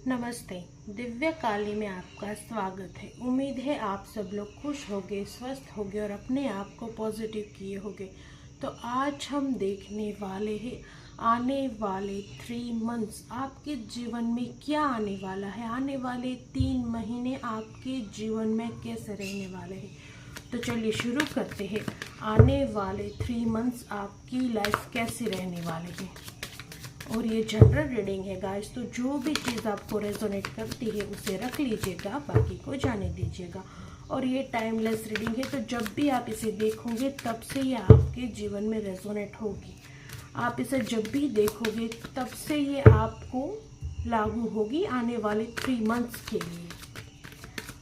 नमस्ते। दिव्या काली में आपका स्वागत है। उम्मीद है आप सब लोग खुश होंगे, स्वस्थ होंगे और अपने आप को पॉजिटिव किए होंगे। तो आज हम देखने वाले हैं आने वाले 3 मंथ्स आपके जीवन में क्या आने वाला है। आने वाले 3 महीने आपके जीवन में कैसे रहने वाले हैं। तो चलिए शुरू करते हैं। आने वाले 3 मंथ्स आपकी लाइफ कैसी रहने वाली है। और ये जनरल रीडिंग है गाइस, तो जो भी चीज़ आपको रेजोनेट करती है उसे रख लीजिएगा, बाकी को जाने दीजिएगा। और ये टाइमलेस रीडिंग है, तो जब भी आप इसे देखोगे तब से ये आपके जीवन में रेजोनेट होगी। आप इसे जब भी देखोगे तब से ये आपको लागू होगी आने वाले 3 मंथ्स के लिए।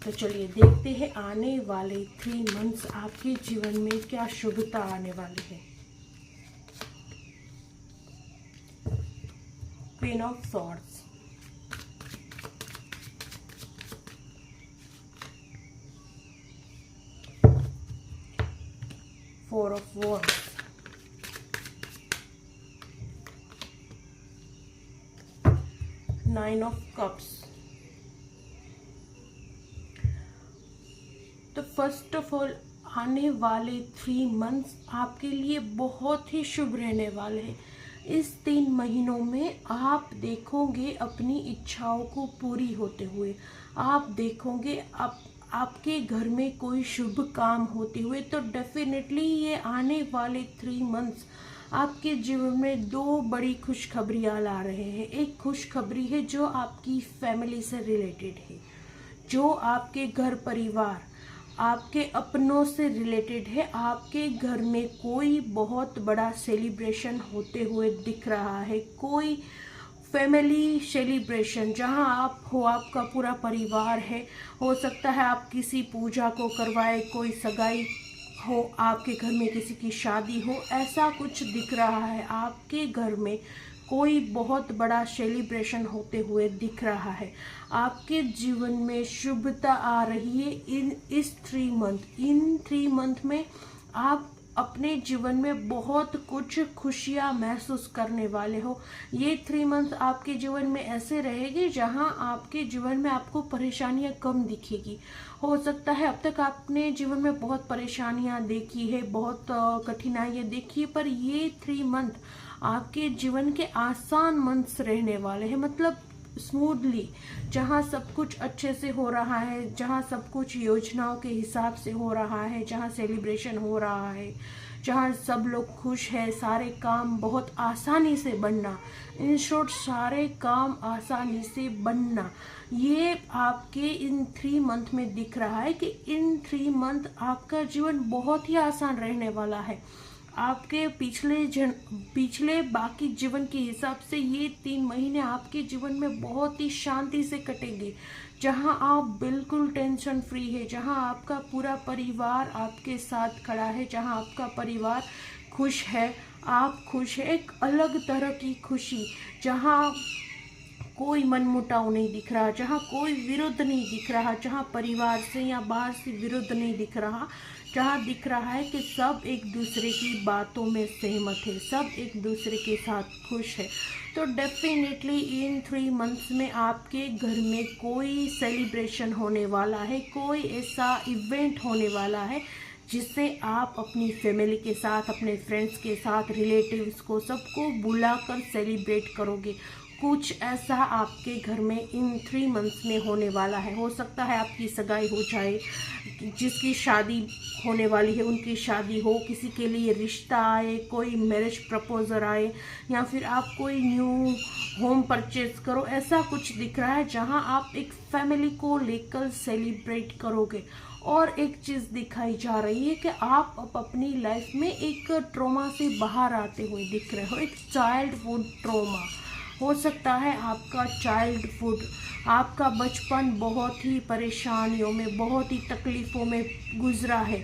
तो चलिए देखते हैं आने वाले 3 मंथ्स आपके जीवन में क्या शुभता आने वाली है। Queen of Swords, Four of Wands, Nine of Cups। तो फर्स्ट ऑफ ऑल आने वाले 3 मंथ्स आपके लिए बहुत ही शुभ रहने वाले हैं। इस 3 महीनों में आप देखोगे अपनी इच्छाओं को पूरी होते हुए। आप देखोगे आपके घर में कोई शुभ काम होते हुए। तो डेफिनेटली ये आने वाले 3 मंथ्स आपके जीवन में 2 बड़ी खुशखबरियाँ ला रहे हैं। एक खुशखबरी है जो आपकी फैमिली से रिलेटेड है, जो आपके घर परिवार आपके अपनों से रिलेटेड है। आपके घर में कोई बहुत बड़ा सेलिब्रेशन होते हुए दिख रहा है, कोई फैमिली सेलिब्रेशन जहां आप हो, आपका पूरा परिवार है। हो सकता है आप किसी पूजा को करवाए, कोई सगाई हो, आपके घर में किसी की शादी हो, ऐसा कुछ दिख रहा है। आपके घर में कोई बहुत बड़ा सेलिब्रेशन होते हुए दिख रहा है। आपके जीवन में शुभता आ रही है इस 3 मंथ में आप अपने जीवन में बहुत कुछ खुशियाँ महसूस करने वाले हो। ये 3 मंथ आपके जीवन में ऐसे रहेगी जहां आपके जीवन में आपको परेशानियां कम दिखेगी। हो सकता है अब तक आपने जीवन में बहुत परेशानियां देखी है, बहुत कठिनाइयां देखी है, पर ये 3 मंथ आपके जीवन के आसान मंथ्स रहने वाले हैं। मतलब स्मूथली, जहाँ सब कुछ अच्छे से हो रहा है, जहाँ सब कुछ योजनाओं के हिसाब से हो रहा है, जहाँ सेलिब्रेशन हो रहा है, जहाँ सब लोग खुश है, सारे काम बहुत आसानी से बनना, इन शॉर्ट सारे काम आसानी से बनना, ये आपके इन 3 मंथ में दिख रहा है कि इन 3 मंथ आपका जीवन बहुत ही आसान रहने वाला है। आपके पिछले बाकी जीवन के हिसाब से ये 3 महीने आपके जीवन में बहुत ही शांति से कटेंगे, जहां आप बिल्कुल टेंशन फ्री है, जहां आपका पूरा परिवार आपके साथ खड़ा है, जहां आपका परिवार खुश है, आप खुश है। एक अलग तरह की खुशी, जहां कोई मनमुटाव नहीं दिख रहा, जहाँ कोई विरोध नहीं दिख रहा, जहाँ परिवार से या बाहर से विरोध नहीं दिख रहा, जहाँ दिख रहा है कि सब एक दूसरे की बातों में सहमत है, सब एक दूसरे के साथ खुश है। तो डेफिनेटली इन 3 मंथ्स में आपके घर में कोई सेलिब्रेशन होने वाला है, कोई ऐसा इवेंट होने वाला है जिससे आप अपनी फैमिली के साथ, अपने फ्रेंड्स के साथ, रिलेटिव्स को, सबको बुलाकर सेलिब्रेट करोगे। कुछ ऐसा आपके घर में इन 3 मंथ्स में होने वाला है। हो सकता है आपकी सगाई हो जाए, जिसकी शादी होने वाली है उनकी शादी हो, किसी के लिए रिश्ता आए, कोई मैरिज प्रपोजल आए, या फिर आप कोई न्यू होम परचेज करो। ऐसा कुछ दिख रहा है जहां आप एक फैमिली को लेकर सेलिब्रेट करोगे। और एक चीज़ दिखाई जा रही है कि आप अब अपनी लाइफ में एक ट्रॉमा से बाहर आते हुए दिख रहे हो, एक चाइल्डहुड ट्रॉमा। हो सकता है आपका चाइल्डहुड, आपका बचपन बहुत ही परेशानियों में, बहुत ही तकलीफ़ों में गुजरा है,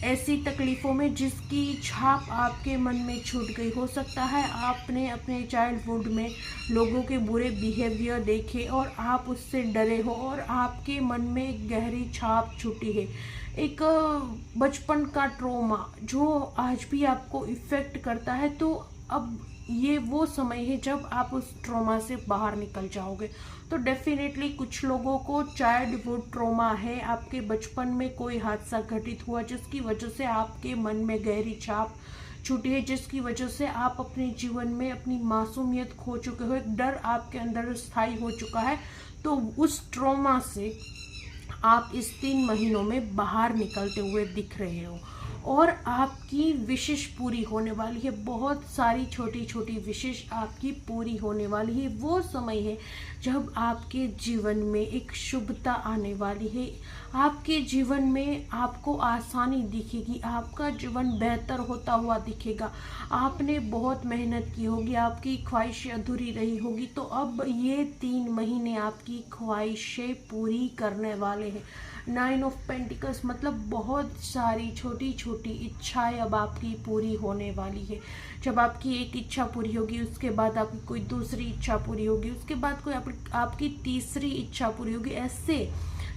ऐसी तकलीफ़ों में जिसकी छाप आपके मन में छूट गई। हो सकता है आपने अपने चाइल्डहुड में लोगों के बुरे बिहेवियर देखे और आप उससे डरे हो और आपके मन में एक गहरी छाप छूटी है। एक बचपन का ट्रॉमा जो आज भी आपको इफ़ेक्ट करता है। तो अब ये वो समय है जब आप उस ट्रॉमा से बाहर निकल जाओगे। तो डेफिनेटली कुछ लोगों को चाइल्डहुड ट्रॉमा है, आपके बचपन में कोई हादसा घटित हुआ जिसकी वजह से आपके मन में गहरी छाप छूटी है, जिसकी वजह से आप अपने जीवन में अपनी मासूमियत खो चुके हो, एक डर आपके अंदर स्थायी हो चुका है। तो उस ट्रॉमा से आप इस 3 महीनों में बाहर निकलते हुए दिख रहे हो और आपकी विशेष पूरी होने वाली है। बहुत सारी छोटी छोटी विशेष आपकी पूरी होने वाली है। वो समय है जब आपके जीवन में एक शुभता आने वाली है। आपके जीवन में आपको आसानी दिखेगी, आपका जीवन बेहतर होता हुआ दिखेगा। आपने बहुत मेहनत की होगी, आपकी ख्वाहिशें अधूरी रही होगी, तो अब ये 3 महीने आपकी ख्वाहिशें पूरी करने वाले हैं। 9 ऑफ पेंटिकल्स मतलब बहुत सारी छोटी छोटी इच्छाएं अब आपकी पूरी होने वाली है। जब आपकी एक इच्छा पूरी होगी, उसके बाद आपकी कोई दूसरी इच्छा पूरी होगी, उसके बाद कोई आपकी तीसरी इच्छा पूरी होगी। ऐसे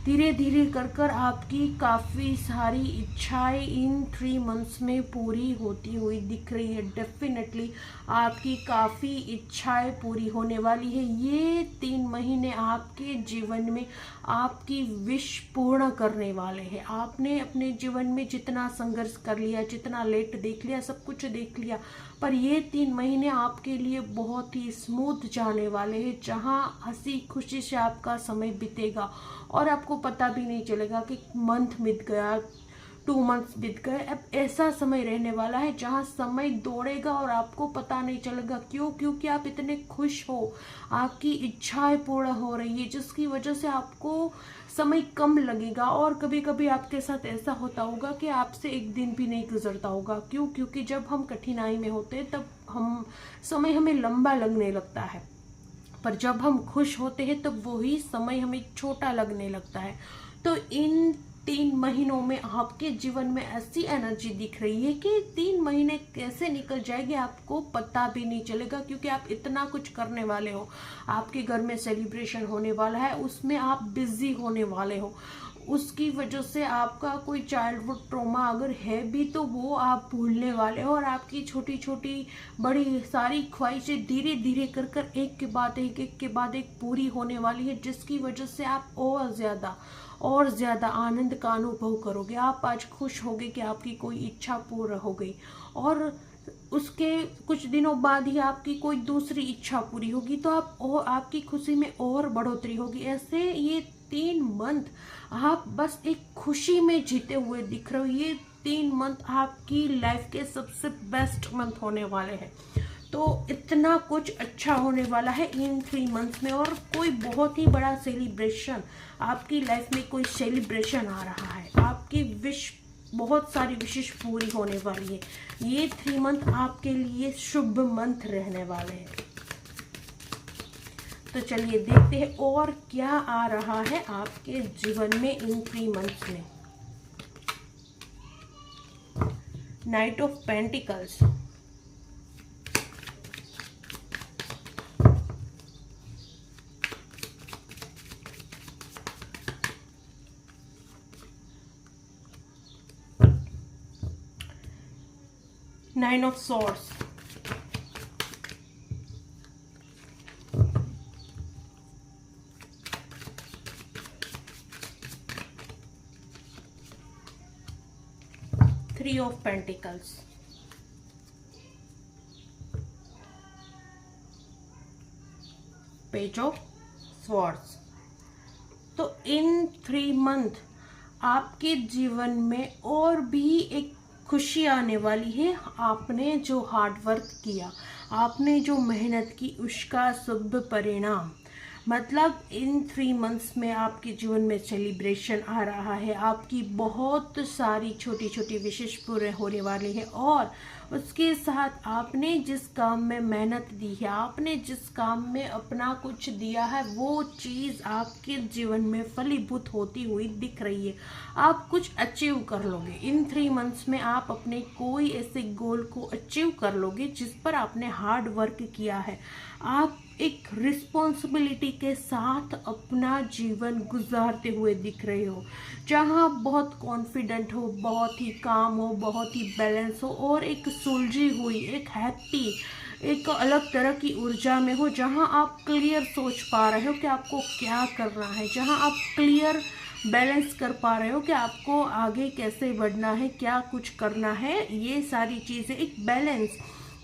धीरे धीरे कर कर आपकी काफ़ी सारी इच्छाएं इन 3 मंथ्स में पूरी होती हुई दिख रही है। डेफिनेटली आपकी काफ़ी इच्छाएं पूरी होने वाली है। ये 3 महीने आपके जीवन में आपकी विश पूर्ण करने वाले हैं। आपने अपने जीवन में जितना संघर्ष कर लिया, जितना लेट देख लिया, सब कुछ देख लिया, पर ये 3 महीने आपके लिए बहुत ही स्मूथ जाने वाले हैं, जहाँ हंसी खुशी से आपका समय बीतेगा और आपको पता भी नहीं चलेगा कि मंथ बीत गया, 2 मंथ्स बीत गए। अब ऐसा समय रहने वाला है जहाँ समय दौड़ेगा और आपको पता नहीं चलेगा। क्यों? क्योंकि आप इतने खुश हो, आपकी इच्छाएं पूर्ण हो रही है, जिसकी वजह से आपको समय कम लगेगा। और कभी कभी आपके साथ ऐसा होता होगा कि आपसे एक दिन भी नहीं गुजरता होगा। क्यों? क्योंकि जब हम कठिनाई में होते हैं तब समय हमें लंबा लगने लगता है, पर जब हम खुश होते हैं तब वही समय हमें छोटा लगने लगता है। तो इन 3 महीनों में आपके जीवन में ऐसी एनर्जी दिख रही है कि 3 महीने कैसे निकल जाएंगे आपको पता भी नहीं चलेगा, क्योंकि आप इतना कुछ करने वाले हो। आपके घर में सेलिब्रेशन होने वाला है, उसमें आप बिजी होने वाले हो। उसकी वजह से आपका कोई चाइल्डहुड ट्रॉमा अगर है भी तो वो आप भूलने वाले हो, और आपकी छोटी छोटी बड़ी सारी ख्वाहिशें धीरे धीरे कर कर एक के बाद एक पूरी होने वाली है, जिसकी वजह से आप और ज़्यादा आनंद का अनुभव करोगे। आप आज खुश होगे कि आपकी कोई इच्छा पूर्ण हो गई, और उसके कुछ दिनों बाद ही आपकी कोई दूसरी इच्छा पूरी होगी, तो आपकी खुशी में और बढ़ोतरी होगी। ऐसे ये 3 मंथ आप बस एक खुशी में जीते हुए दिख रहे हो। ये 3 मंथ आपकी लाइफ के सबसे बेस्ट मंथ होने वाले हैं। तो इतना कुछ अच्छा होने वाला है इन 3 मंथ्स में, और कोई बहुत ही बड़ा सेलिब्रेशन आपकी लाइफ में, कोई सेलिब्रेशन आ रहा है। आपकी विश, बहुत सारी विशेष पूरी होने वाली है। ये 3 मंथ आपके लिए शुभ मंथ रहने वाले हैं। तो चलिए देखते हैं और क्या आ रहा है आपके जीवन में इन 3 मंथ्स में। Night of pentacles, Nine of Swords, Three of Pentacles, Page of Swords। तो इन 3 मंथ आपके जीवन में और भी एक खुशी आने वाली है। आपने जो हार्ड वर्क किया, आपने जो मेहनत की, उसका शुभ परिणाम, मतलब इन 3 मंथ्स में आपके जीवन में सेलिब्रेशन आ रहा है। आपकी बहुत सारी छोटी छोटी विशेष पूरे होने वाली है, और उसके साथ आपने जिस काम में मेहनत दी है, आपने जिस काम में अपना कुछ दिया है, वो चीज़ आपके जीवन में फलीभूत होती हुई दिख रही है। आप कुछ अचीव कर लोगे इन 3 मंथ्स में। आप अपने कोई ऐसे गोल को अचीव कर लोगे जिस पर आपने हार्ड वर्क किया है। आप एक रिस्पॉन्सिबिलिटी के साथ अपना जीवन गुजारते हुए दिख रहे हो, जहाँ बहुत कॉन्फिडेंट हो, बहुत ही काम हो, बहुत ही बैलेंस हो, और एक सुलझी हुई, एक हैप्पी एक अलग तरह की ऊर्जा में हो, जहां आप क्लियर सोच पा रहे हो कि आपको क्या करना है, जहां आप क्लियर बैलेंस कर पा रहे हो कि आपको आगे कैसे बढ़ना है, क्या कुछ करना है, ये सारी चीज़ें एक बैलेंस।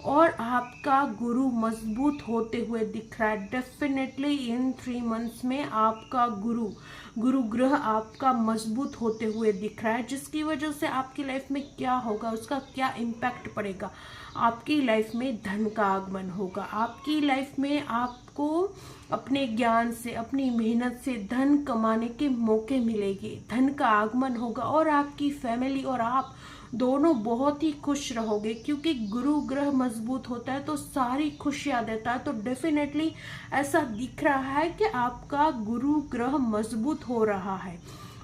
और आपका गुरु मजबूत होते हुए दिख रहा है। डेफिनेटली इन 3 मंथ्स में आपका गुरु ग्रह आपका मजबूत होते हुए दिख रहा है, जिसकी वजह से आपकी लाइफ में क्या होगा, उसका क्या इम्पैक्ट पड़ेगा। आपकी लाइफ में धन का आगमन होगा, आपकी लाइफ में आपको अपने ज्ञान से, अपनी मेहनत से धन कमाने के मौके मिलेंगे, धन का आगमन होगा और आपकी फैमिली और आप दोनों बहुत ही खुश रहोगे, क्योंकि गुरु ग्रह मजबूत होता है तो सारी खुशियां देता है। तो डेफिनेटली ऐसा दिख रहा है कि आपका गुरु ग्रह मजबूत हो रहा है,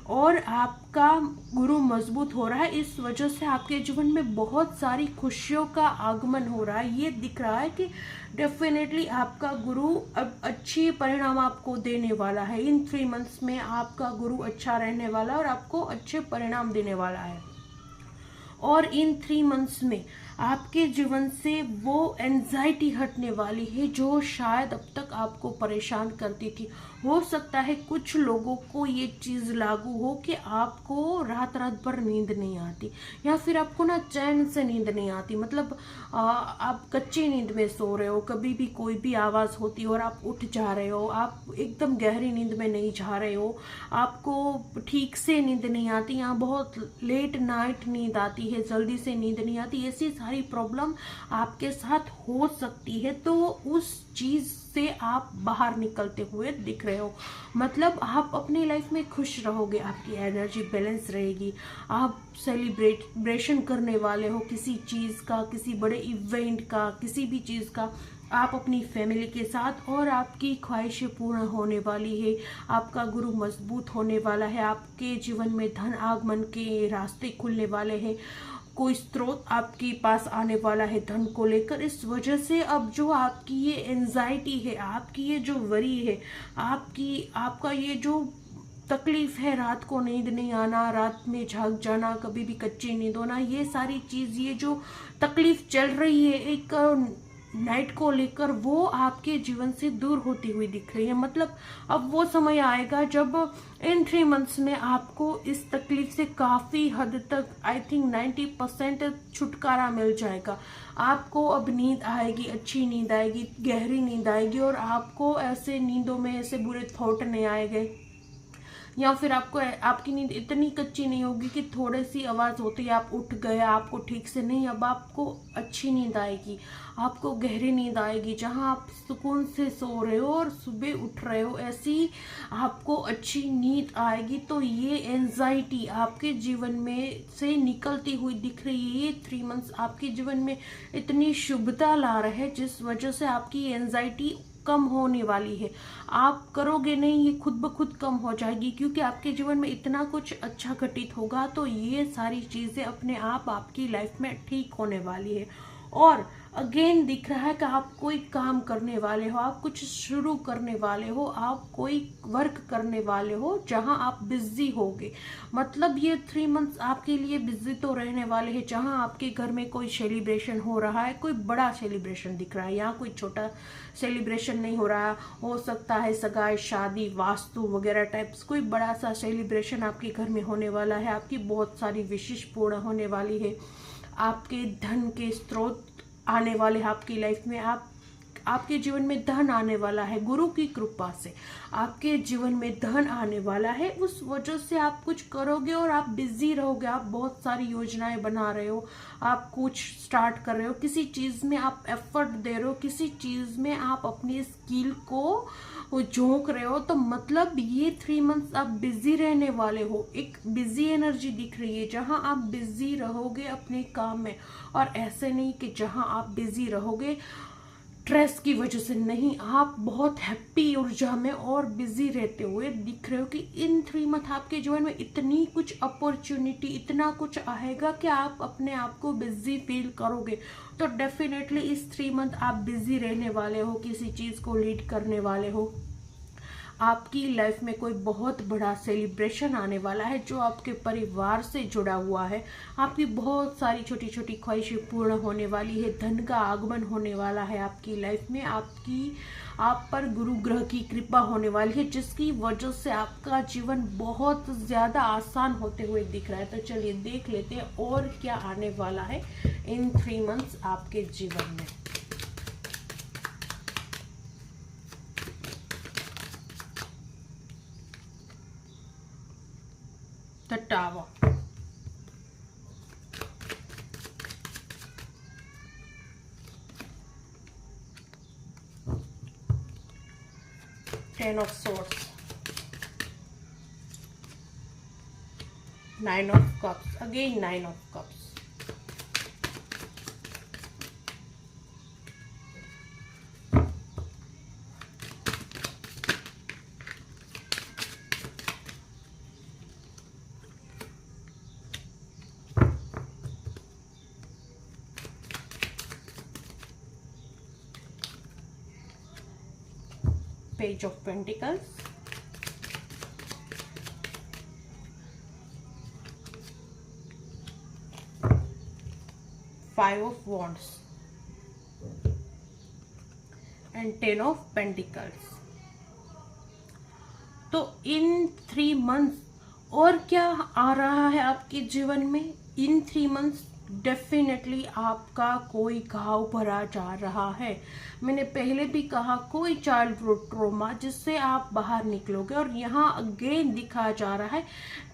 और आपका गुरु मजबूत हो रहा है, इस वजह से आपके जीवन में बहुत सारी खुशियों का आगमन हो रहा है। ये दिख रहा है कि डेफिनेटली आपका गुरु अब अच्छी परिणाम आपको देने वाला है। इन 3 मंथ्स में आपका गुरु अच्छा रहने वाला है और आपको अच्छे परिणाम देने वाला है। और इन 3 मंथ्स में आपके जीवन से वो एंजाइटी हटने वाली है जो शायद अब तक आपको परेशान करती थी। हो सकता है कुछ लोगों को ये चीज़ लागू हो कि आपको रात रात भर नींद नहीं आती, या फिर आपको ना चैन से नींद नहीं आती, मतलब आप कच्ची नींद में सो रहे हो, कभी भी कोई भी आवाज़ होती हो और आप उठ जा रहे हो, आप एकदम गहरी नींद में नहीं जा रहे हो, आपको ठीक से नींद नहीं आती, या बहुत लेट नाइट नींद आती है, जल्दी से नींद नहीं आती, ऐसी सारी प्रॉब्लम आपके साथ हो सकती है। तो उस चीज़ से आप बाहर निकलते हुए दिख रहे हो, मतलब आप अपनी लाइफ में खुश रहोगे, आपकी एनर्जी बैलेंस रहेगी, आप सेलिब्रेशन करने वाले हो किसी चीज़ का, किसी बड़े इवेंट का, किसी भी चीज़ का, आप अपनी फैमिली के साथ, और आपकी ख्वाहिशें पूर्ण होने वाली है, आपका गुरु मजबूत होने वाला है, आपके जीवन में धन आगमन के रास्ते खुलने वाले हैं, कोई स्रोत आपके पास आने वाला है धन को लेकर। इस वजह से अब जो आपकी ये एंजाइटी है, आपकी ये जो वरी है, आपका ये जो तकलीफ है, रात को नींद नहीं आना, रात में जाग जाना, कभी भी कच्ची नींद होना, ये सारी चीज़, ये जो तकलीफ चल रही है एक नाइट को लेकर, वो आपके जीवन से दूर होती हुई दिख रही है। मतलब अब वो समय आएगा जब इन 3 मंथ्स में आपको इस तकलीफ से काफ़ी हद तक, आई थिंक 90% छुटकारा मिल जाएगा। आपको अब नींद आएगी, अच्छी नींद आएगी, गहरी नींद आएगी, और आपको ऐसे नींदों में ऐसे बुरे थॉट नहीं आएंगे, या फिर आपकी नींद इतनी कच्ची नहीं होगी कि थोड़ी सी आवाज़ होती है आप उठ गए, आपको ठीक से नहीं। अब आपको अच्छी नींद आएगी, आपको गहरी नींद आएगी, जहां आप सुकून से सो रहे हो और सुबह उठ रहे हो, ऐसी आपको अच्छी नींद आएगी। तो ये एंजाइटी आपके जीवन में से निकलती हुई दिख रही है। ये 3 मंथ्स आपके जीवन में इतनी शुभता ला रहे हैं, जिस वजह से आपकी एंजाइटी कम होने वाली है। आप करोगे नहीं, ये खुद ब खुद कम हो जाएगी, क्योंकि आपके जीवन में इतना कुछ अच्छा घटित होगा। तो ये सारी चीज़ें अपने आप आपकी लाइफ में ठीक होने वाली है। और अगेन दिख रहा है कि आप कोई काम करने वाले हो, आप कुछ शुरू करने वाले हो, आप कोई वर्क करने वाले हो जहां आप बिजी होगे। मतलब ये 3 मंथ्स आपके लिए बिजी तो रहने वाले हैं, जहां आपके घर में कोई सेलिब्रेशन हो रहा है, कोई बड़ा सेलिब्रेशन दिख रहा है, यहाँ कोई छोटा सेलिब्रेशन नहीं हो रहा। हो सकता है सगाई, शादी, वास्तु वगैरह टाइप्स कोई बड़ा सा सेलिब्रेशन आपके घर में होने वाला है। आपकी बहुत सारी विशेष पूर्ण होने वाली है, आपके धन के स्रोत आने वाले हैं आपकी लाइफ में, आपके जीवन में धन आने वाला है। गुरु की कृपा से आपके जीवन में धन आने वाला है। उस वजह से आप कुछ करोगे और आप बिजी रहोगे, आप बहुत सारी योजनाएं बना रहे हो, आप कुछ स्टार्ट कर रहे हो, किसी चीज़ में आप एफर्ट दे रहे हो, किसी चीज़ में आप अपनी स्किल को झोंक रहे हो। तो मतलब ये 3 मंथ्स आप बिजी रहने वाले हो, एक बिजी एनर्जी दिख रही है, जहां आप बिजी रहोगे अपने काम में। और ऐसे नहीं कि जहां आप बिजी रहोगे स्ट्रेस की वजह से, नहीं, आप बहुत हैप्पी ऊर्जा में और बिजी रहते हुए दिख रहे हो कि इन 3 मंथ आपके जीवन में इतनी कुछ अपॉर्चुनिटी, इतना कुछ आएगा कि आप अपने आप को बिजी फील करोगे। तो डेफिनेटली इस 3 मंथ आप बिजी रहने वाले हो, किसी चीज़ को लीड करने वाले हो। आपकी लाइफ में कोई बहुत बड़ा सेलिब्रेशन आने वाला है जो आपके परिवार से जुड़ा हुआ है। आपकी बहुत सारी छोटी छोटी ख्वाहिशें पूर्ण होने वाली है। धन का आगमन होने वाला है आपकी लाइफ में। आप पर गुरु ग्रह की कृपा होने वाली है, जिसकी वजह से आपका जीवन बहुत ज़्यादा आसान होते हुए दिख रहा है। तो चलिए देख लेते हैं और क्या आने वाला है इन 3 मंथ्स आपके जीवन में। The tower, Ten of Swords, Nine of Cups, again Nine of Cups, Page of Pentacles, Five of Wands and Ten of Pentacles। तो इन 3 मंथ्स और क्या आ रहा है आपके जीवन में? इन 3 मंथ्स डेफिनेटली आपका कोई घाव भरा जा रहा है। मैंने पहले भी कहा, कोई चाइल्डहुड ट्रॉमा जिससे आप बाहर निकलोगे। और यहाँ अगेन दिखाया जा रहा है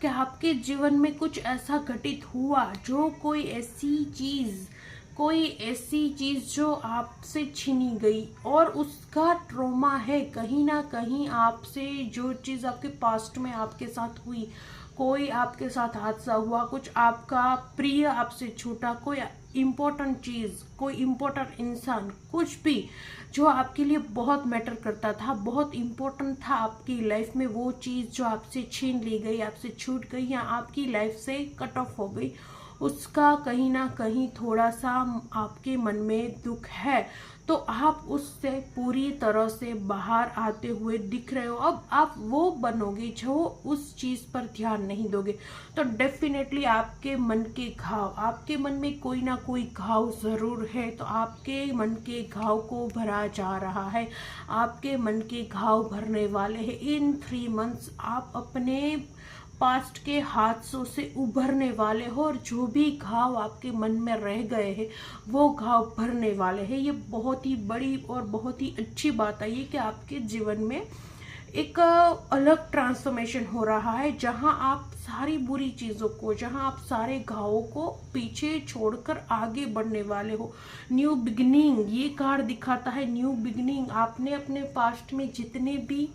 कि आपके जीवन में कुछ ऐसा घटित हुआ जो कोई ऐसी चीज जो आपसे छीनी गई और उसका ट्रॉमा है। कहीं ना कहीं आपसे जो चीज आपके पास्ट में आपके साथ हुई, कोई आपके साथ हादसा हुआ, कुछ आपका प्रिय आपसे छूटा, कोई इम्पोर्टेंट चीज, कोई इम्पोर्टेंट इंसान, कुछ भी जो आपके लिए बहुत मैटर करता था, बहुत इम्पोर्टेंट था आपकी लाइफ में, वो चीज जो आपसे छीन ली गई, आपसे छूट गई या आपकी लाइफ से कट ऑफ हो गई, उसका कहीं ना कहीं थोड़ा सा आपके मन में दुख है। तो आप उससे पूरी तरह से बाहर आते हुए दिख रहे हो। अब आप वो बनोगे जो उस चीज पर ध्यान नहीं दोगे। तो डेफिनेटली आपके मन के घाव, आपके मन में कोई ना कोई घाव जरूर है। तो आपके मन के घाव को भरा जा रहा है, आपके मन के घाव भरने वाले हैं। इन 3 मंथ्स आप अपने पास्ट के हादसों से उभरने वाले हो और जो भी घाव आपके मन में रह गए हैं वो घाव भरने वाले हैं। ये बहुत ही बड़ी और बहुत ही अच्छी बात है ये कि आपके जीवन में एक अलग ट्रांसफॉर्मेशन हो रहा है, जहां आप सारी बुरी चीजों को, जहां आप सारे घावों को पीछे छोड़कर आगे बढ़ने वाले हो। न्यू बिगिनिंग, ये कार्ड दिखाता है न्यू बिगिनिंग। आपने अपने पास्ट में जितने भी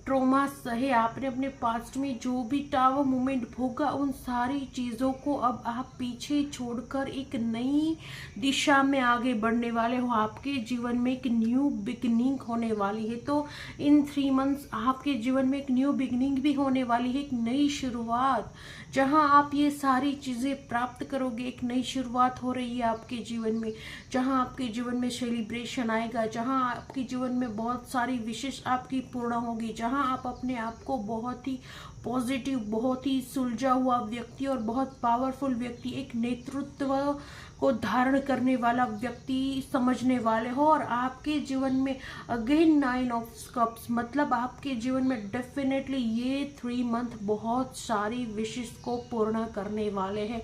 ट्रोमा सहे, आपने अपने पास्ट में जो भी टावर मोमेंट भोगा, उन सारी चीज़ों को अब आप पीछे छोड़कर एक नई दिशा में आगे बढ़ने वाले हो। आपके जीवन में एक न्यू बिगिनिंग होने वाली है। तो इन 3 मंथ्स आपके जीवन में एक न्यू बिगिनिंग भी होने वाली है, एक नई शुरुआत, जहां आप ये सारी चीज़ें प्राप्त करोगे। एक नई शुरुआत हो रही है आपके जीवन में, जहां आपके जीवन में सेलिब्रेशन आएगा, जहां आपके जीवन में बहुत सारी विशेष आपकी पूर्ण होगी, जहां आप अपने आप को बहुत ही पॉजिटिव, बहुत ही सुलझा हुआ व्यक्ति और बहुत पावरफुल व्यक्ति, एक नेतृत्व को धारण करने वाला व्यक्ति समझने वाले हो। और आपके जीवन में अगेन 9 ऑफ कप्स, मतलब आपके जीवन में डेफिनेटली ये 3 मंथ बहुत सारी विशेष को पूर्ण करने वाले हैं।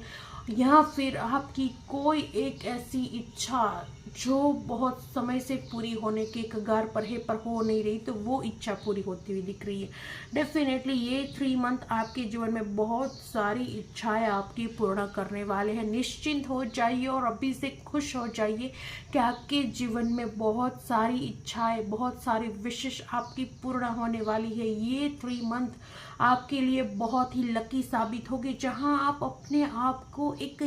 या फिर आपकी कोई एक ऐसी इच्छा जो बहुत समय से पूरी होने के कगार पर है पर हो नहीं रही, तो वो इच्छा पूरी होती हुई दिख रही है। डेफिनेटली ये 3 मंथ आपके जीवन में बहुत सारी इच्छाएं आपकी पूर्ण करने वाले हैं। निश्चिंत हो जाइए और अभी से खुश हो जाइए कि आपके जीवन में बहुत सारी इच्छाएं, बहुत सारी विशेष आपकी पूर्ण होने वाली है। ये 3 मंथ आपके लिए बहुत ही लकी साबित होगी, जहां आप अपने आप को एक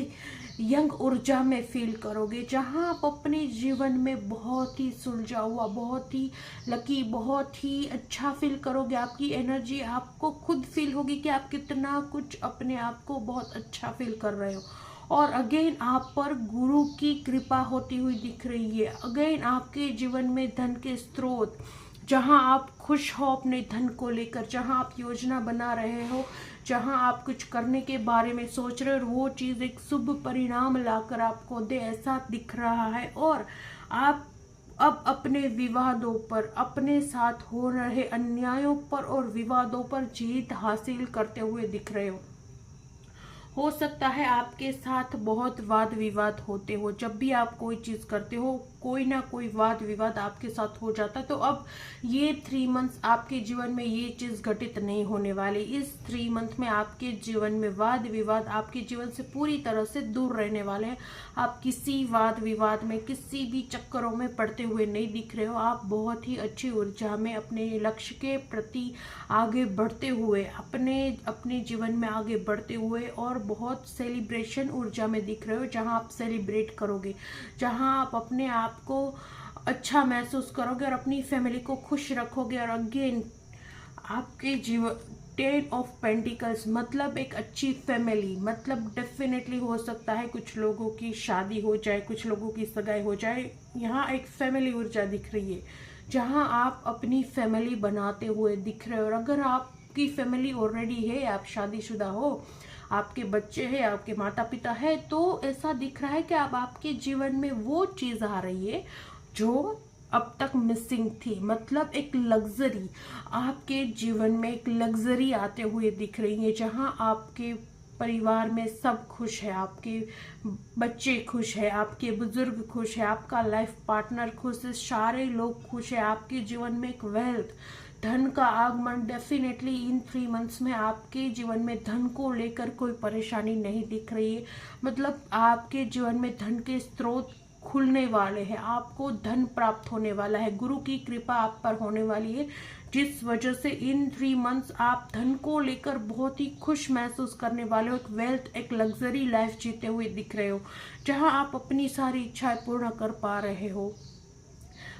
यंग ऊर्जा में फील करोगे, जहां आप अपने जीवन में बहुत ही सुलझा हुआ, बहुत ही लकी, बहुत ही अच्छा फील करोगे। आपकी एनर्जी आपको खुद फील होगी कि आप कितना कुछ अपने आप को बहुत अच्छा फील कर रहे हो। और अगेन आप पर गुरु की कृपा होती हुई दिख रही है। अगेन आपके जीवन में धन के स्रोत, जहां आप खुश हो अपने धन को लेकर, जहां आप योजना बना रहे हो, जहां आप कुछ करने के बारे में सोच रहे हो और वो चीज़ एक शुभ परिणाम लाकर आपको दे, ऐसा दिख रहा है। और आप अब अपने विवादों पर, अपने साथ हो रहे अन्यायों पर और विवादों पर जीत हासिल करते हुए दिख रहे हो सकता है आपके साथ बहुत वाद विवाद होते हो, जब भी आप कोई चीज़ करते हो कोई ना कोई वाद विवाद आपके साथ हो जाता है। तो अब ये 3 मंथ्स आपके जीवन में ये चीज़ घटित नहीं होने वाली। इस 3 मंथ में आपके जीवन में वाद विवाद आपके जीवन से पूरी तरह से दूर रहने वाले हैं। आप किसी वाद विवाद में, किसी भी चक्करों में पड़ते हुए नहीं दिख रहे हो। आप बहुत ही अच्छी ऊर्जा में अपने लक्ष्य के प्रति आगे बढ़ते हुए, अपने जीवन में आगे बढ़ते हुए और बहुत सेलिब्रेशन ऊर्जा में दिख रहे हो, जहां आप सेलिब्रेट करोगे, जहां आप अपने आप को अच्छा महसूस करोगे और अपनी फैमिली को खुश रखोगे। और अगेन आपके जीवन 10 ऑफ पेंटिकल्स मतलब एक अच्छी फैमिली, मतलब डेफिनेटली हो सकता है कुछ लोगों की शादी हो जाए, कुछ लोगों की सगाई हो जाए। यहाँ एक फैमिली ऊर्जा दिख रही है, जहाँ आप अपनी फैमिली बनाते हुए दिख रहे हो। और अगर आपकी फैमिली ऑलरेडी है, आप शादीशुदा हो, आपके बच्चे हैं, आपके माता पिता है, तो ऐसा दिख रहा है कि अब आपके जीवन में वो चीज़ आ रही है जो अब तक मिसिंग थी। मतलब एक लग्जरी, आपके जीवन में एक लग्जरी आते हुए दिख रही है, जहां आपके परिवार में सब खुश है, आपके बच्चे खुश है, आपके बुजुर्ग खुश है, आपका लाइफ पार्टनर खुश है, सारे लोग खुश है। आपके जीवन में एक वेल्थ, धन का आगमन डेफिनेटली इन 3 मंथ्स में आपके जीवन में धन को लेकर कोई परेशानी नहीं दिख रही है। मतलब आपके जीवन में धन के स्रोत खुलने वाले हैं, आपको धन प्राप्त होने वाला है, गुरु की कृपा आप पर होने वाली है, जिस वजह से इन 3 मंथ्स आप धन को लेकर बहुत ही खुश महसूस करने वाले हो। एक वेल्थ, एक लग्जरी लाइफ जीते हुए दिख रहे हो, जहां आप अपनी सारी इच्छाएं पूर्ण कर पा रहे हो,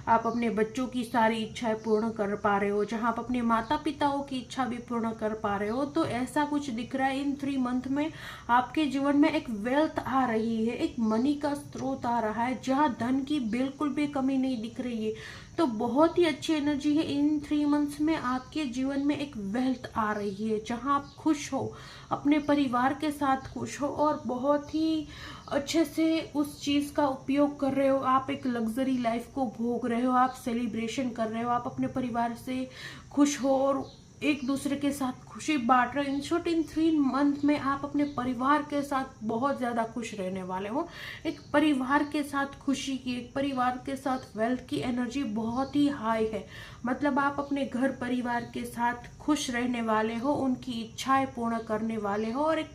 आप अपने बच्चों की सारी इच्छाएं पूर्ण कर पा रहे हो, जहां आप अपने माता पिताओं की इच्छा भी पूर्ण कर पा रहे हो। तो ऐसा कुछ दिख रहा है इन 3 मंथ में आपके जीवन में एक वेल्थ आ रही है, एक मनी का स्रोत आ रहा है, जहां धन की बिल्कुल भी कमी नहीं दिख रही है। तो बहुत ही अच्छी एनर्जी है इन 3 मंथ्स में, आपके जीवन में एक वेल्थ आ रही है, जहां आप खुश हो, अपने परिवार के साथ खुश हो और बहुत ही अच्छे से उस चीज़ का उपयोग कर रहे हो। आप एक लग्जरी लाइफ को भोग रहे हो, आप सेलिब्रेशन कर रहे हो, आप अपने परिवार से खुश हो और एक दूसरे के साथ खुशी बांट रहे हो। इन शॉर्ट इन 3 मंथ में आप अपने परिवार के साथ बहुत ज़्यादा खुश रहने वाले हो। एक परिवार के साथ खुशी की, एक परिवार के साथ वेल्थ की एनर्जी बहुत ही हाई है। मतलब आप अपने घर परिवार के साथ खुश रहने वाले हो, उनकी इच्छाएं पूर्ण करने वाले हो और एक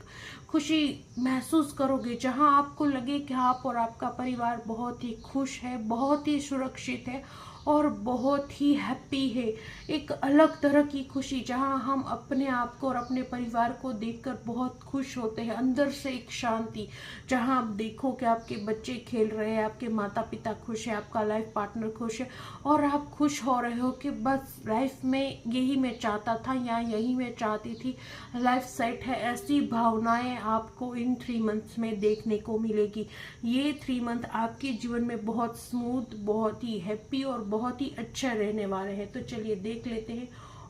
खुशी महसूस करोगे, जहां आपको लगे कि आप और आपका परिवार बहुत ही खुश है, बहुत ही सुरक्षित है और बहुत ही हैप्पी है। एक अलग तरह की खुशी, जहां हम अपने आप को और अपने परिवार को देखकर बहुत खुश होते हैं, अंदर से एक शांति, जहां आप देखो कि आपके बच्चे खेल रहे हैं, आपके माता पिता खुश है, आपका लाइफ पार्टनर खुश है और आप खुश हो रहे हो कि बस लाइफ में यही मैं चाहता था या यही मैं चाहती थी, लाइफ सेट है। ऐसी भावनाएं आपको इन 3 मंथ्स में देखने को मिलेगी। ये 3 मंथ आपके जीवन में बहुत स्मूथ, बहुत ही हैप्पी और बहुत ही अच्छा रहने वाले हैं। तो चलिए देख लेते हैं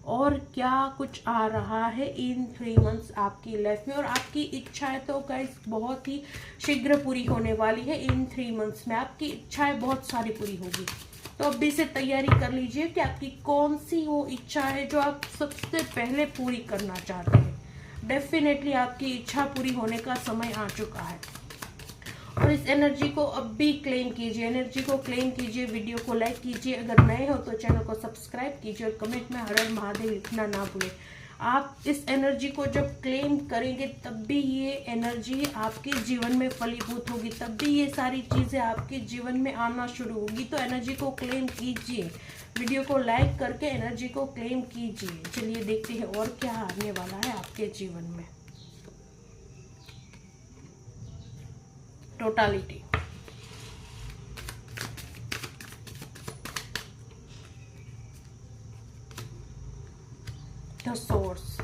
और क्या कुछ आ रहा है इन 3 मंथ्स आपकी लाइफ में। और आपकी इच्छाएं तो गाइस बहुत ही शीघ्र पूरी होने वाली है। इन 3 मंथ्स में आपकी इच्छाएं बहुत सारी पूरी होगी। तो अभी से तैयारी कर लीजिए कि आपकी कौन सी वो इच्छा है जो आप सबसे पहले पूरी करना चाहते हैं। डेफिनेटली आपकी इच्छा पूरी होने का समय आ चुका है और इस एनर्जी को अब भी क्लेम कीजिए, एनर्जी को क्लेम कीजिए, वीडियो को लाइक कीजिए, अगर नए हो तो चैनल को सब्सक्राइब कीजिए और कमेंट में हर हर महादेव लिखना ना भूलें। आप इस एनर्जी को जब क्लेम करेंगे तब भी ये एनर्जी आपके जीवन में फलीभूत होगी, तब भी ये सारी चीज़ें आपके जीवन में आना शुरू होगी। तो एनर्जी को क्लेम कीजिए, वीडियो को लाइक करके एनर्जी को क्लेम कीजिए। चलिए देखते हैं और क्या आने वाला है आपके जीवन में। Totality, the source,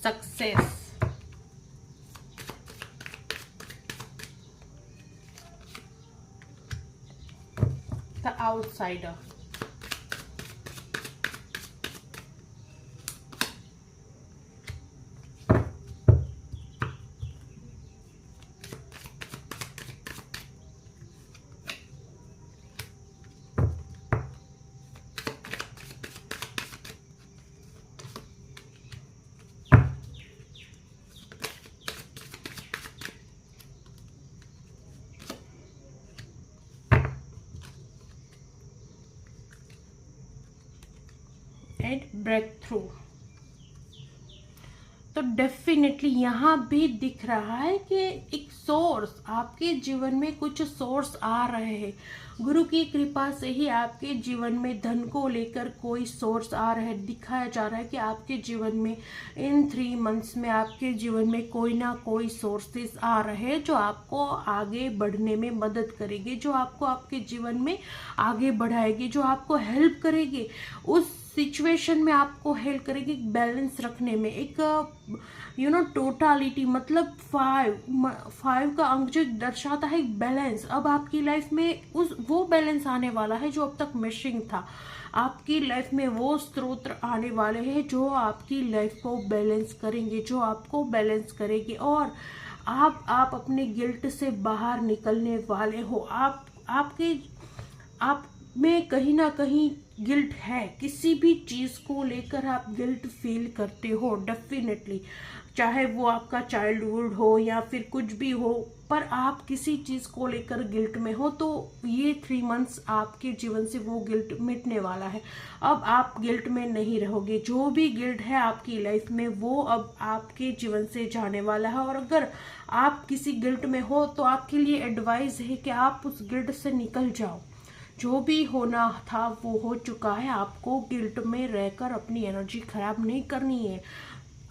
success. The outsider. And breakthrough. तो डेफिनेटली यहाँ भी दिख रहा है कि एक सोर्स आपके जीवन में, कुछ सोर्स आ रहे हैं। गुरु की कृपा से ही आपके जीवन में धन को लेकर कोई सोर्स आ रहा है। दिखाया जा रहा है कि आपके जीवन में इन 3 मंथ्स में आपके जीवन में कोई ना कोई सोर्सेस आ रहे हैं जो आपको आगे बढ़ने में मदद करेगी, जो आपको आपके जीवन में आगे बढ़ाएगी, जो आपको हेल्प करेगी, उस सिचुएशन में आपको हेल्प करेगी बैलेंस रखने में। एक टोटालिटी, मतलब 5 का अंक जो दर्शाता है बैलेंस। अब आपकी लाइफ में वो बैलेंस आने वाला है जो अब तक मिसिंग था। आपकी लाइफ में वो स्रोत आने वाले हैं जो आपकी लाइफ को बैलेंस करेंगे, जो आपको बैलेंस करेगी, और आप अपने गिल्ट से बाहर निकलने वाले हो। आप में कहीं ना कहीं गिल्ट है, किसी भी चीज को लेकर आप गिल्ट फील करते हो डेफिनेटली, चाहे वो आपका चाइल्डहुड हो या फिर कुछ भी हो, पर आप किसी चीज को लेकर गिल्ट में हो। तो ये 3 मंथ्स आपके जीवन से वो गिल्ट मिटने वाला है। अब आप गिल्ट में नहीं रहोगे। जो भी गिल्ट है आपकी लाइफ में वो अब आपके जीवन से जाने वाला है। और अगर आप किसी गिल्ट में हो तो आपके लिए एडवाइस है कि आप उस गिल्ट से निकल जाओ। जो भी होना था वो हो चुका है। आपको गिल्ट में रहकर अपनी एनर्जी खराब नहीं करनी है।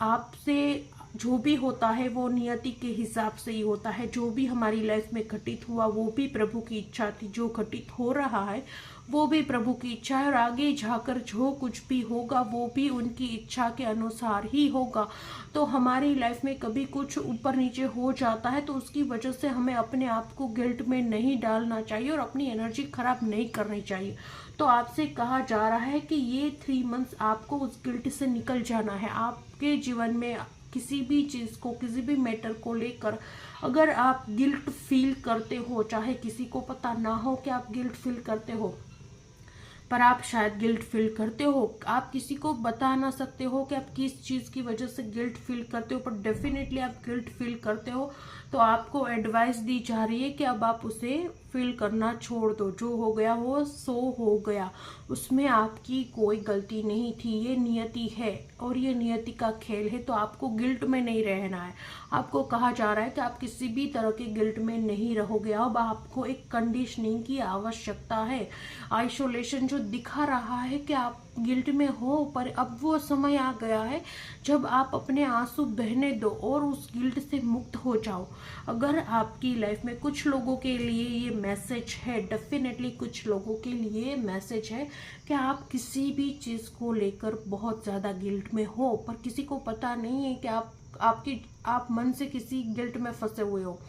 आपसे जो भी होता है वो नियति के हिसाब से ही होता है। जो भी हमारी लाइफ में घटित हुआ वो भी प्रभु की इच्छा थी। जो घटित हो रहा है वो भी प्रभु की इच्छा है, और आगे जाकर जो कुछ भी होगा वो भी उनकी इच्छा के अनुसार ही होगा। तो हमारी लाइफ में कभी कुछ ऊपर नीचे हो जाता है तो उसकी वजह से हमें अपने आप को गिल्ट में नहीं डालना चाहिए और अपनी एनर्जी खराब नहीं करनी चाहिए। तो आपसे कहा जा रहा है कि ये 3 मंथ्स आपको उस गिल्ट से निकल जाना है। आपके जीवन में किसी भी चीज को, किसी भी मैटर को लेकर अगर आप गिल्ट फील करते हो, चाहे किसी को पता ना हो कि आप गिल्ट फील करते हो, पर आप शायद गिल्ट फील करते हो, आप किसी को बता ना सकते हो कि आप किस चीज़ की वजह से गिल्ट फील करते हो, पर डेफिनेटली आप गिल्ट फील करते हो। तो आपको एडवाइस दी जा रही है कि अब आप उसे फील करना छोड़ दो। जो हो गया वो सो हो गया, उसमें आपकी कोई गलती नहीं थी। ये नियति है और ये नियति का खेल है। तो आपको गिल्ट में नहीं रहना है। आपको कहा जा रहा है कि आप किसी भी तरह के गिल्ट में नहीं रहोगे। अब आपको एक कंडीशनिंग की आवश्यकता है। आइसोलेशन जो दिखा रहा है कि आप गिल्ट में हो, पर अब वो समय आ गया है जब आप अपने आंसू बहने दो और उस गिल्ट से मुक्त हो जाओ। अगर आपकी लाइफ में कुछ लोगों के लिए ये मैसेज है, डेफिनेटली कुछ लोगों के लिए मैसेज है कि आप किसी भी चीज को लेकर बहुत ज्यादा गिल्ट में हो, पर किसी को पता नहीं है कि आप मन से किसी गिल्ट में फंसे हुए हो।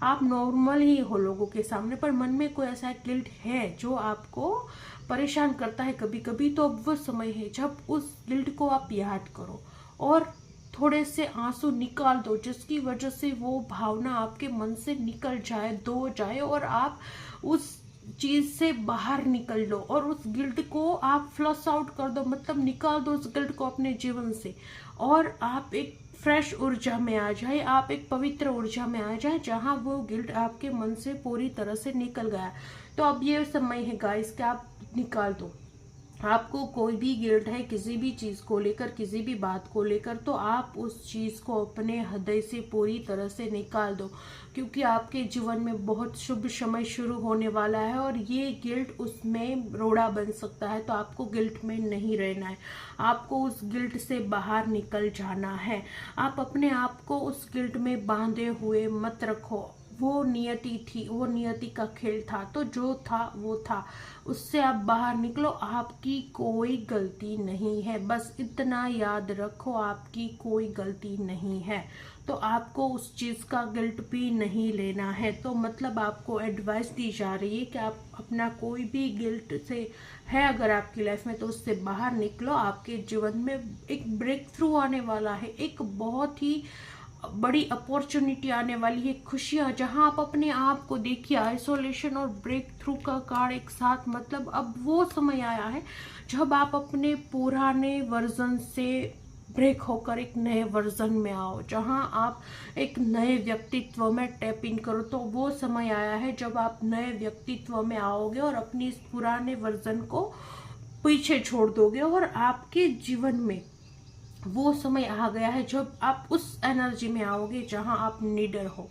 आप नॉर्मल ही हो लोगों के सामने, पर मन में कोई ऐसा गिल्ट है जो आपको परेशान करता है कभी कभी। तो अब वो समय है जब उस गिल्ट को आप याद करो और थोड़े से आंसू निकाल दो, जिसकी वजह से वो भावना आपके मन से निकल जाए, धो जाए, और आप उस चीज से बाहर निकल लो और उस गिल्ट को आप फ्लश आउट कर दो, मतलब निकाल दो उस गिल्ट को अपने जीवन से, और आप एक फ्रेश ऊर्जा में आ जाए, आप एक पवित्र ऊर्जा में आ जाए जहां वो गिल्ट आपके मन से पूरी तरह से निकल गया। तो अब ये समय है गाइस कि आप निकाल दो। आपको कोई भी गिल्ट है किसी भी चीज को लेकर, किसी भी बात को लेकर, तो आप उस चीज को अपने हृदय से पूरी तरह से निकाल दो, क्योंकि आपके जीवन में बहुत शुभ समय शुरू होने वाला है और ये गिल्ट उसमें रोड़ा बन सकता है। तो आपको गिल्ट में नहीं रहना है, आपको उस गिल्ट से बाहर निकल जाना है। आप अपने आप को उस गिल्ट में बांधे हुए मत रखो। वो नियति थी, वो नियति का खेल था। तो जो था वो था, उससे आप बाहर निकलो। आपकी कोई गलती नहीं है, बस इतना याद रखो, आपकी कोई गलती नहीं है। तो आपको उस चीज़ का गिल्ट भी नहीं लेना है। तो मतलब आपको एडवाइस दी जा रही है कि आप अपना कोई भी गिल्ट से है अगर आपकी लाइफ में, तो उससे बाहर निकलो। आपके जीवन में एक ब्रेक थ्रू आने वाला है, एक बहुत ही बड़ी अपॉर्चुनिटी आने वाली है, खुशियाँ, जहाँ आप अपने आप को देखिए। आइसोलेशन और ब्रेक थ्रू का कार्ड एक साथ, मतलब अब वो समय आया है जब आप अपने पुराने वर्जन से ब्रेक होकर एक नए वर्जन में आओ, जहां आप एक नए व्यक्तित्व में टैप इन करो। तो वो समय आया है जब आप नए व्यक्तित्व में आओगे और अपनी इस पुराने वर्जन को पीछे छोड़ दोगे, और आपके जीवन में वो समय आ गया है जब आप उस एनर्जी में आओगे जहां आप नीडर हो,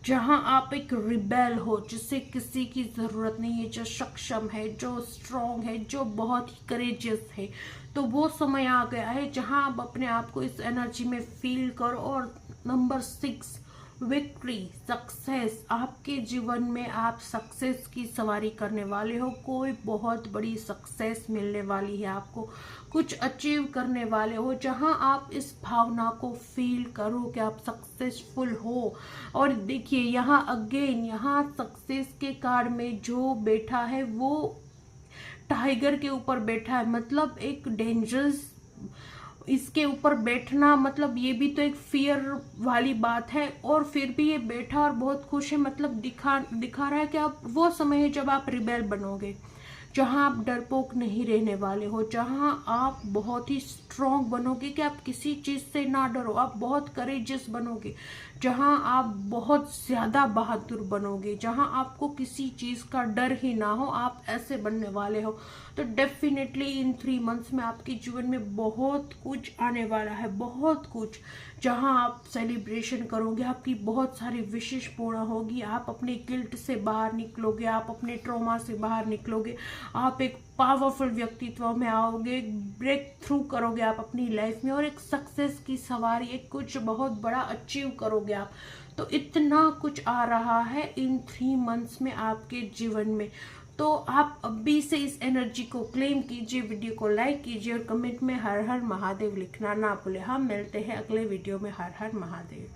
जहां आप एक रिबेल हो, जिससे किसी की ज़रूरत नहीं है, जो सक्षम है, जो स्ट्रॉन्ग है, जो बहुत ही करेजियस है। तो वो समय आ गया है जहां आप अपने आप को इस एनर्जी में फील करो। और नंबर 6, विक्ट्री, सक्सेस। आपके जीवन में आप सक्सेस की सवारी करने वाले हो, कोई बहुत बड़ी सक्सेस मिलने वाली है आपको, कुछ अचीव करने वाले हो, जहां आप इस भावना को फील करो कि आप सक्सेसफुल हो। और देखिए यहाँ अगेन, यहाँ सक्सेस के कार्ड में जो बैठा है वो टाइगर के ऊपर बैठा है, मतलब एक डेंजरस, इसके ऊपर बैठना मतलब ये भी तो एक फियर वाली बात है। और फिर भी ये बैठा और बहुत खुश है, मतलब दिखा रहा है कि आप वो समय है जब आप रिबेल बनोगे, जहां आप डरपोक नहीं रहने वाले हो, जहां आप बहुत ही स्ट्रॉन्ग बनोगे कि आप किसी चीज से ना डरो, आप बहुत करेजियस बनोगे, जहां आप बहुत ज्यादा बहादुर बनोगे, जहां आपको किसी चीज का डर ही ना हो, आप ऐसे बनने वाले हो। तो डेफिनेटली इन 3 मंथ्स में आपके जीवन में बहुत कुछ आने वाला है, बहुत कुछ, जहां आप सेलिब्रेशन करोगे, आपकी बहुत सारी विशेष पूर्ण होगी, आप अपने गिल्ट से बाहर निकलोगे, आप अपने ट्रॉमा से बाहर निकलोगे, आप एक पावरफुल व्यक्तित्व में आओगे, ब्रेक थ्रू करोगे आप अपनी लाइफ में, और एक सक्सेस की सवारी, एक कुछ बहुत बड़ा अचीव करोगे आप। तो इतना कुछ आ रहा है इन 3 मंथ्स में आपके जीवन में। तो आप अभी से इस एनर्जी को क्लेम कीजिए, वीडियो को लाइक कीजिए और कमेंट में हर हर महादेव लिखना ना भूले। हम मिलते हैं अगले वीडियो में। हर हर महादेव।